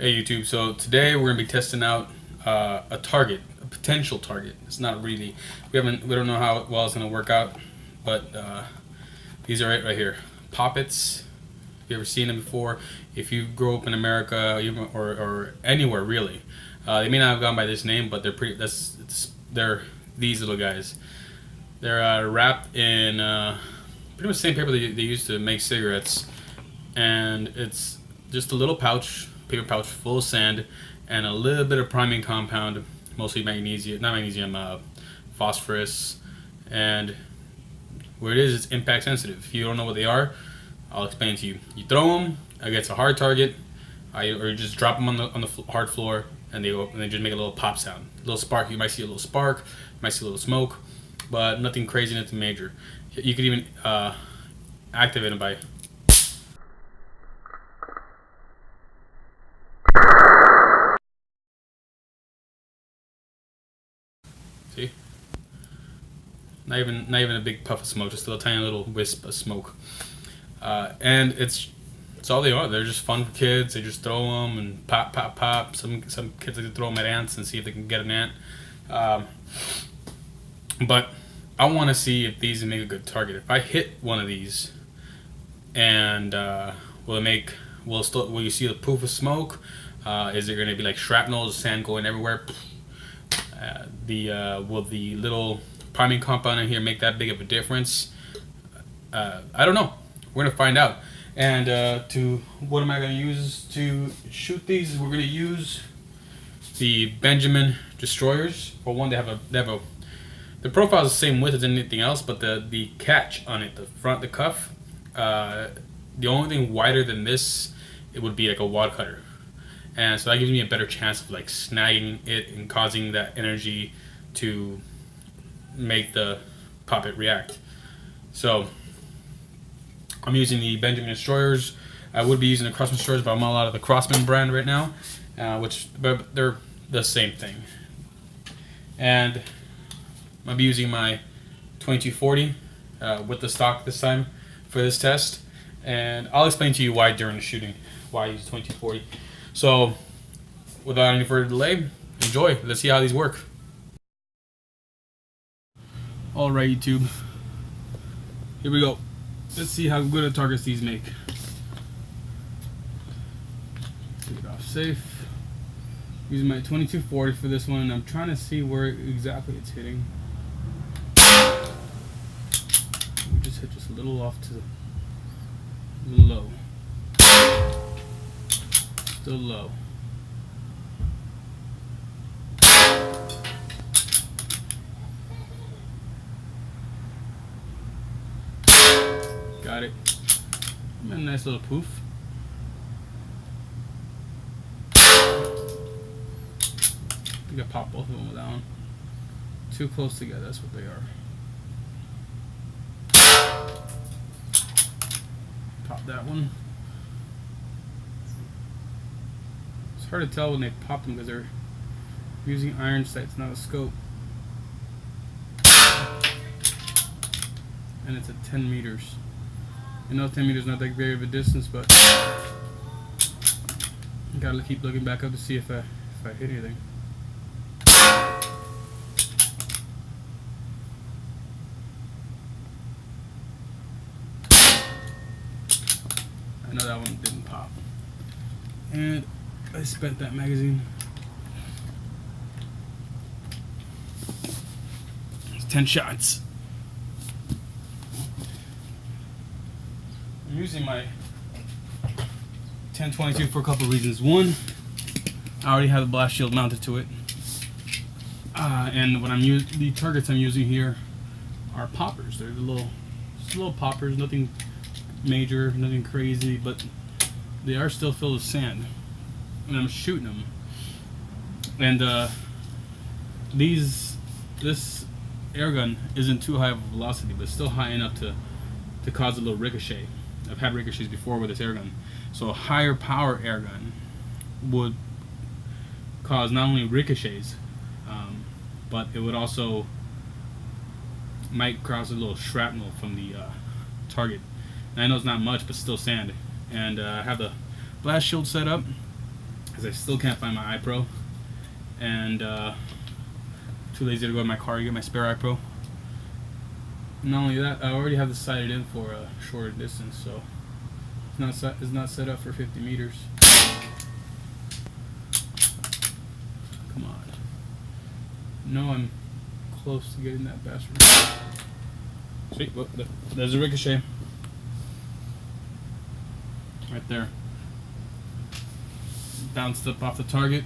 Hey YouTube, so today we're gonna be testing out a target, a potential target. It's not really, we don't know how well it's gonna work out, but these are it right here. Poppets. If you ever seen them before, if you grow up in America or anywhere really, they may not have gone by this name, but they're they're these little guys. They're wrapped in pretty much the same paper they used to make cigarettes, and it's just a little pouch, paper pouch full of sand and a little bit of priming compound, mostly magnesium, not magnesium, phosphorus. And what it is, it's impact sensitive. If you don't know what they are, I'll explain to you. You throw them against a hard target, or you just drop them on the hard floor, and they just make a little pop sound, a little spark. You might see a little spark, you might see a little smoke, but nothing crazy, nothing major. You could even activate them by. See? Not even a big puff of smoke, just a tiny little wisp of smoke. And it's all they are. They're just fun for kids. They just throw them and pop, pop, pop. Some kids like to throw them at ants and see if they can get an ant. But I want to see if these make a good target. If I hit one of these, and will you see the poof of smoke? Is it going to be like shrapnel, sand going everywhere? Will the little priming compound in here make that big of a difference? I don't know. We're gonna find out. And what am I gonna use to shoot these? We're gonna use the Benjamin destroyers. For one, they have the profile is the same width as anything else, but the catch on it, the cuff, the only thing wider than this, it would be like a wad cutter. And so that gives me a better chance of like snagging it and causing that energy to make the poppet react. So I'm using the Benjamin destroyers. I would be using the Crossman destroyers, but I'm all out of the Crossman brand right now, but they're the same thing. And I'll be using my 2240 with the stock this time for this test, and I'll explain to you why during the shooting, why I use 2240. So, without any further delay, enjoy. Let's see how these work. Alright, YouTube. Here we go. Let's see how good a targets these make. Take it off safe. Using my 2240 for this one, and I'm trying to see where exactly it's hitting. We just hit just a little off to the low. Still low. Got it. A nice little poof. I think I popped both of them with that one. Too close together, that's what they are. Pop that one. It's hard to tell when they pop them because they're using iron sights, not a scope. And it's at 10 meters. I know 10 meters is not that great of a distance, but you gotta keep looking back up to see if I hit anything. I know that one didn't pop. And I spent that magazine. It's 10 shots. I'm using my 1022 for a couple of reasons. One, I already have the blast shield mounted to it, and the targets I'm using here are poppers. They're just little poppers, nothing major, nothing crazy, but they are still filled with sand, and I'm shooting them. And this air gun isn't too high of a velocity, but still high enough to cause a little ricochet. I've had ricochets before with this air gun. So a higher power air gun would cause not only ricochets, but it would also might cause a little shrapnel from the target. And I know it's not much, but still sand. And I have the blast shield set up. because I still can't find my iPro, and too lazy to go to my car to get my spare iPro. Not only that, I already have this sighted in for a shorter distance, so it's not set up for 50 meters. Come on. No, I'm close to getting that bastard. Sweet, look, there's a ricochet. Right there. Bounced up off the target,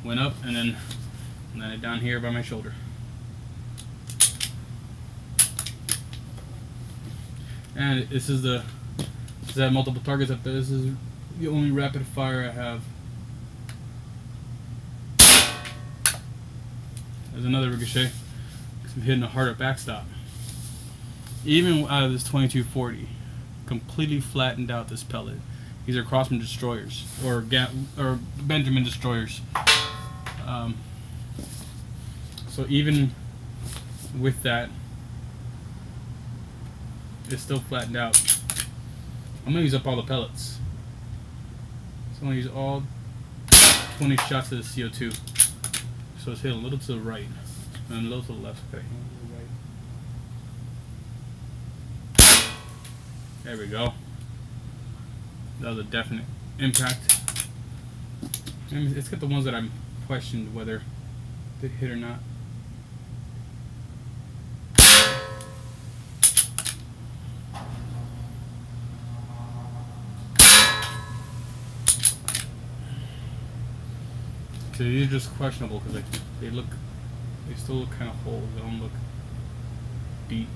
went up, and then landed down here by my shoulder. And this is I have multiple targets up there. This is the only rapid fire I have. There's another ricochet. I'm hitting a harder backstop. Even out of this 2240, completely flattened out this pellet. These are Crosman destroyers or Benjamin destroyers. So even with that, it's still flattened out. I'm gonna use up all the pellets. So I'm gonna use all 20 shots of the CO2. So it's hit a little to the right and a little to the left. Okay. There we go. That was a definite impact. And it's got the ones that I'm questioned whether they hit or not. So these are just questionable because they still look kind of whole. They don't look beat.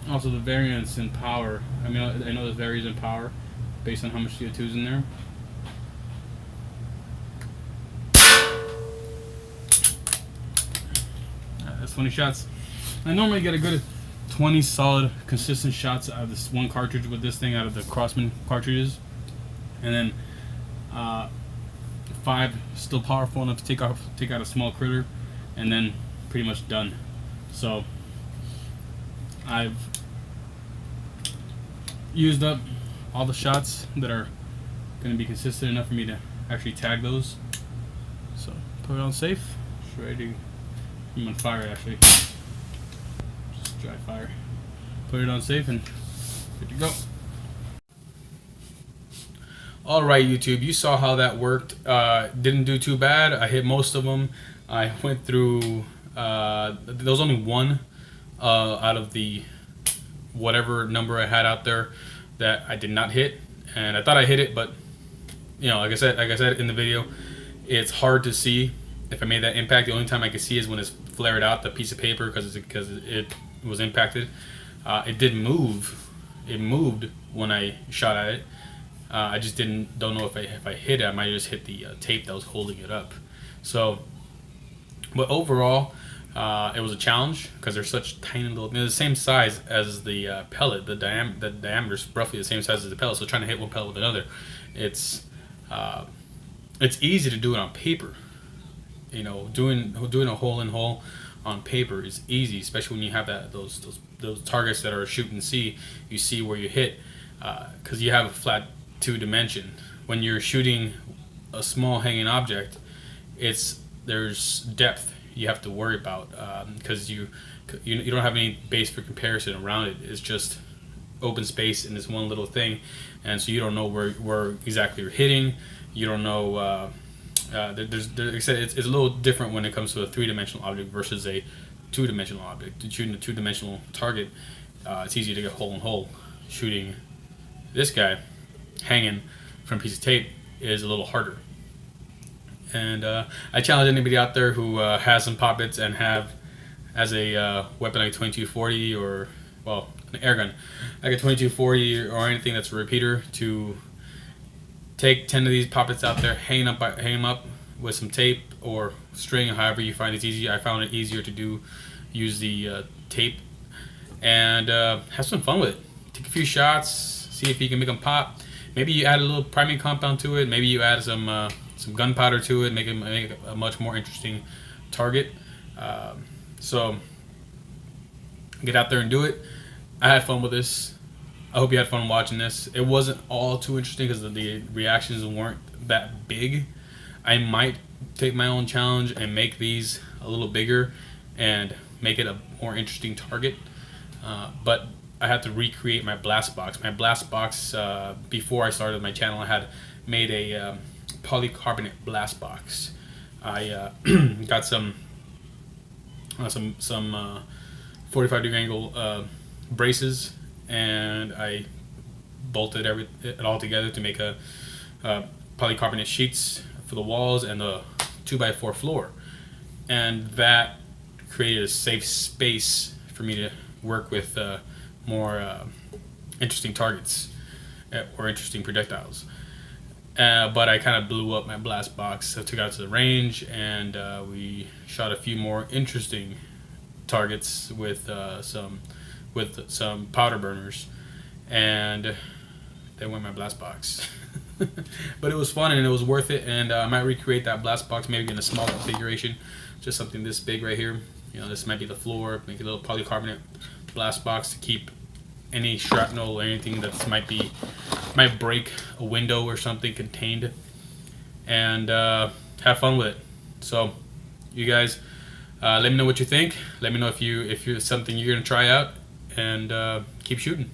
Also, the variance in power. I mean, I know this varies in power based on how much CO2 is in there. That's 20 shots. I normally get a good 20 solid, consistent shots out of this one cartridge with this thing out of the Crosman cartridges, and then 5 still powerful enough to take out a small critter, and then pretty much done. So I've used up all the shots that are going to be consistent enough for me to actually tag those. So put it on safe. Just ready to. I'm on fire actually. Just dry fire. Put it on safe and good to go. Alright YouTube, you saw how that worked. Didn't do too bad. I hit most of them. I went through, there was only one out of the whatever number I had out there that I did not hit. And I thought I hit it, but you know, like I said in the video, it's hard to see if I made that impact. The only time I could see is when it's flared out the piece of paper because it was impacted. It did move. It moved when I shot at it. I just don't know if I hit it. I might have just hit the tape that was holding it up. So, but overall, it was a challenge because they're such tiny little. They're the same size as the pellet. The diameter is roughly the same size as the pellet. So trying to hit one pellet with another, it's easy to do it on paper. You know, doing a hole in hole on paper is easy, especially when you have those targets that are shoot and see. You see where you hit because you have a flat 2-dimension. When you're shooting a small hanging object, there's depth you have to worry about because you don't have any base for comparison around it. It's just open space in this one little thing, and so you don't know where exactly you're hitting. You don't know. Like I said, it's a little different when it comes to a 3-dimensional object versus a 2-dimensional object. Shooting a 2-dimensional target, it's easy to get hole in hole. Shooting this guy hanging from a piece of tape is a little harder. And I challenge anybody out there who has some poppets and has a weapon like 2240 or, well, an air gun, like a 2240 or anything that's a repeater, to take 10 of these poppets out there, hang them up with some tape or string, however you find it's easy. I found it easier to use the tape, and have some fun with it. Take a few shots, see if you can make them pop. Maybe you add a little priming compound to it. Maybe you add some gunpowder to it, make it a much more interesting target. So get out there and do it. I had fun with this. I hope you had fun watching this. It wasn't all too interesting because the reactions weren't that big. I might take my own challenge and make these a little bigger and make it a more interesting target. But I had to recreate my blast box. My blast box, before I started my channel, I had made a polycarbonate blast box. I got some 45-degree angle braces, and I bolted it all together to make a polycarbonate sheets for the walls and the 2x4 floor, and that created a safe space for me to work with more interesting targets or interesting projectiles. But I kind of blew up my blast box. I took it out to the range, and we shot a few more interesting targets with some powder burners, and they went in my blast box. But it was fun and it was worth it, and I might recreate that blast box maybe in a smaller configuration, just something this big right here. You know, this might be the floor. Make a little polycarbonate blast box to keep any shrapnel or anything that might break a window or something contained, and have fun with it. So you guys, let me know what you think. Let me know if you're something you're gonna try out, and keep shooting.